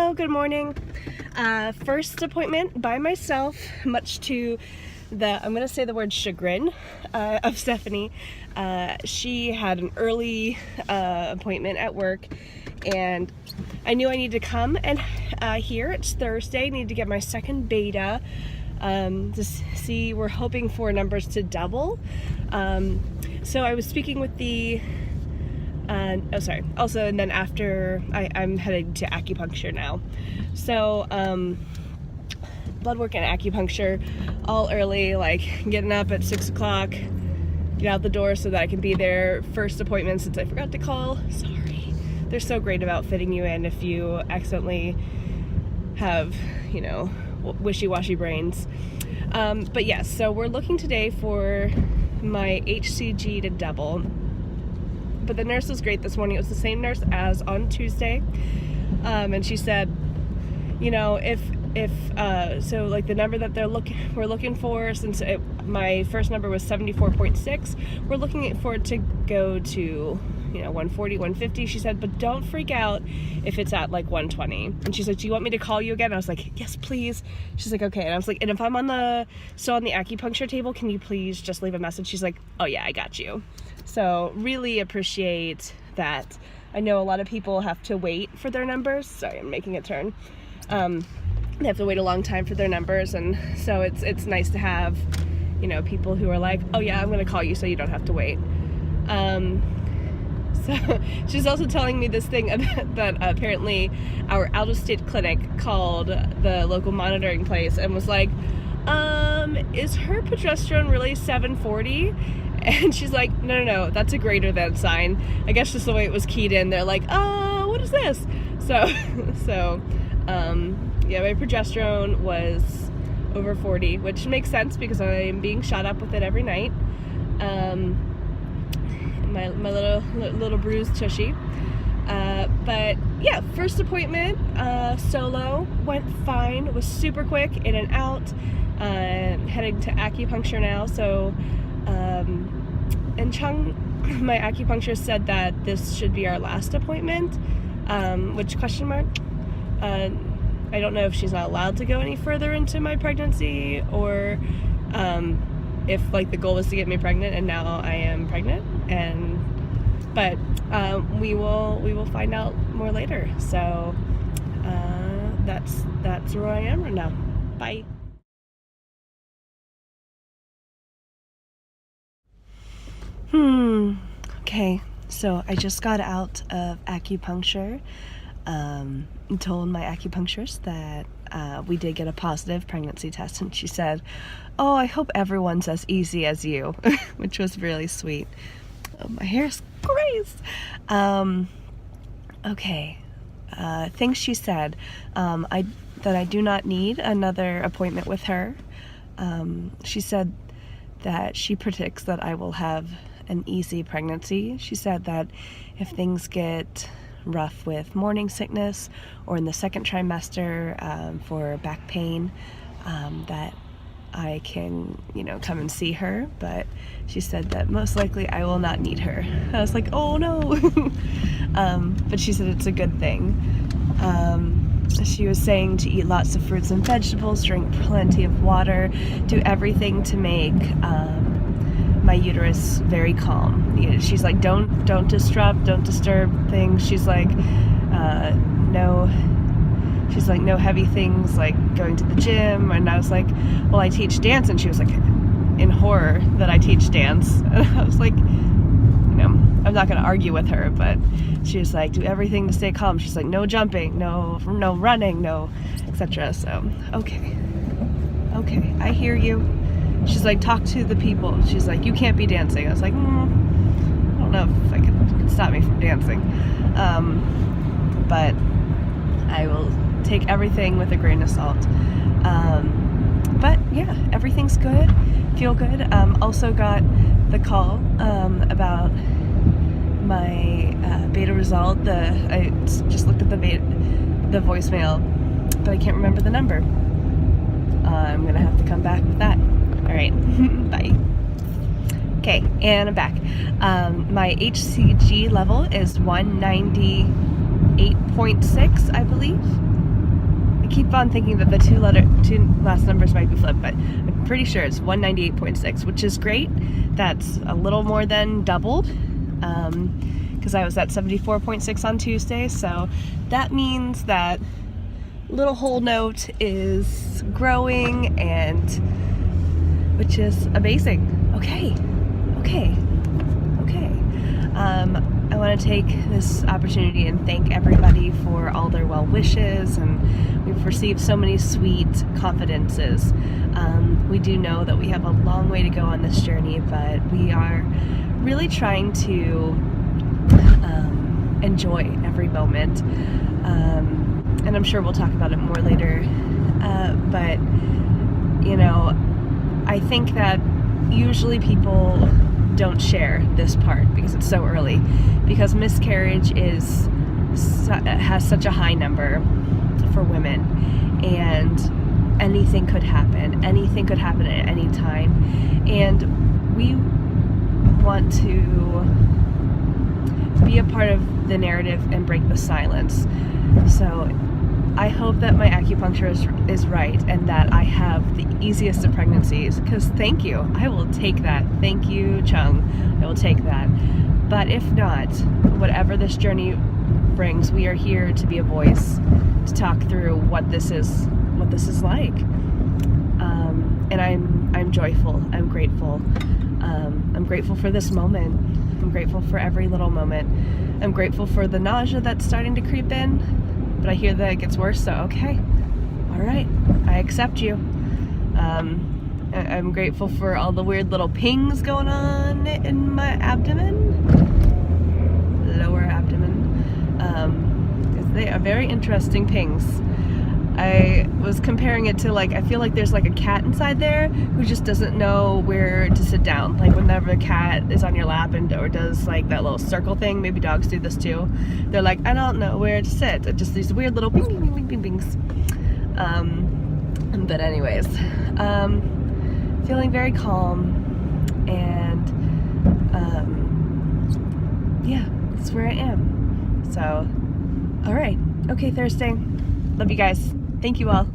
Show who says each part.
Speaker 1: Hello, good morning. First appointment by myself, much to the, I'm going to say the word chagrin of Stephanie. She had an early appointment at work, and I knew I needed to come and here it's Thursday. I need to get my second beta to see, we're hoping for numbers to double. So I was speaking with the also, and then after I'm headed to acupuncture now. So blood work and acupuncture all early, like getting up at 6 o'clock, get out the door so that I can be there. First appointment since I forgot to call. Sorry. They're so great about fitting you in if you accidentally have, you know, wishy-washy brains. But yes, so we're looking today for my HCG to double. But the nurse was great this morning. It was the same nurse as on Tuesday. And she said, you know, so like the number that we're looking for, since my first number was 74.6, we're looking for it to go to, you know, 140, 150. She said, but don't freak out if it's at like 120. And she's like, do you want me to call you again? I was like, yes, please. She's like, okay. And I was like, and if I'm still on the acupuncture table, can you please just leave a message? She's like, oh yeah, I got you. So really appreciate that. I know a lot of people have to wait for their numbers. Sorry, I'm making a turn. They have to wait a long time for their numbers, and so it's nice to have, you know, people who are like, oh yeah, I'm gonna call you so you don't have to wait. So she's also telling me this thing that apparently our out-of-state clinic called the local monitoring place and was like, is her progesterone really 740? And she's like, no, that's a greater than sign. I guess just the way it was keyed in, they're like, oh, what is this? So yeah, my progesterone was over 40, which makes sense because I'm being shot up with it every night. My little bruised tushy. But yeah, first appointment, solo, went fine. It was super quick, in and out. Heading to acupuncture now, so and Chung, my acupuncturist, said that this should be our last appointment, which question mark? I don't know if she's not allowed to go any further into my pregnancy, or if like the goal was to get me pregnant and now I am pregnant, but we will find out more later. So that's where I am right now. Bye. Okay, so I just got out of acupuncture. Told my acupuncturist that we did get a positive pregnancy test, and she said, oh, I hope everyone's as easy as you, which was really sweet. Oh, my hair's crazy. Okay, things she said, that I do not need another appointment with her. She said that she predicts that I will have an easy pregnancy. She said that if things get rough with morning sickness or in the second trimester for back pain, that I can, you know, come and see her, but she said that most likely I will not need her. I was like, oh no. But she said it's a good thing. She was saying to eat lots of fruits and vegetables, drink plenty of water, do everything to make my uterus very calm. You know, she's like, don't disturb things. She's like, no heavy things like going to the gym. And I was like, well, I teach dance. And she was like, in horror that I teach dance. And I was like, you know, I'm not going to argue with her, but she was like, do everything to stay calm. She's like, no jumping, no running, no, etc. So, okay, I hear you. She's like, talk to the people. She's like, you can't be dancing. I was like, I don't know if I could stop me from dancing. But I will take everything with a grain of salt. But yeah, everything's good. Feel good. Also got the call about my beta result. I just looked at the voicemail, but I can't remember the number. I'm gonna have to come back with that. All right, bye. Okay, and I'm back. My HCG level is 198.6, I believe. keep on thinking that the two last numbers might be flipped, but I'm pretty sure it's 198.6, which is great. That's a little more than doubled, because I was at 74.6 on Tuesday, so that means that little whole note is growing, and which is amazing. Okay. I want to take this opportunity and thank everybody for all their well wishes, and we've received so many sweet confidences. We do know that we have a long way to go on this journey, but we are really trying to enjoy every moment. And I'm sure we'll talk about it more later. But, you know, I think that usually people don't share this part because it's so early, because miscarriage has such a high number for women, and anything could happen at any time, and we want to be a part of the narrative and break the silence. So I hope that my acupuncture is right, and that I have the easiest of pregnancies, because thank you, I will take that. Thank you, Chung, I will take that. But if not, whatever this journey brings, we are here to be a voice, to talk through what this is like. And I'm joyful, I'm grateful. I'm grateful for this moment. I'm grateful for every little moment. I'm grateful for the nausea that's starting to creep in, but I hear that it gets worse, so okay, all right, I accept you. I'm grateful for all the weird little pings going on in my abdomen, lower abdomen, because they are very interesting pings. I was comparing it to, like, I feel like there's like a cat inside there who just doesn't know where to sit down. Like whenever a cat is on your lap or does like that little circle thing, maybe dogs do this too. They're like, I don't know where to sit. It's just these weird little ping, ping, ping, ping, pings. But anyways, feeling very calm, and yeah, that's where I am. So, all right, okay, Thursday. Love you guys. Thank you all.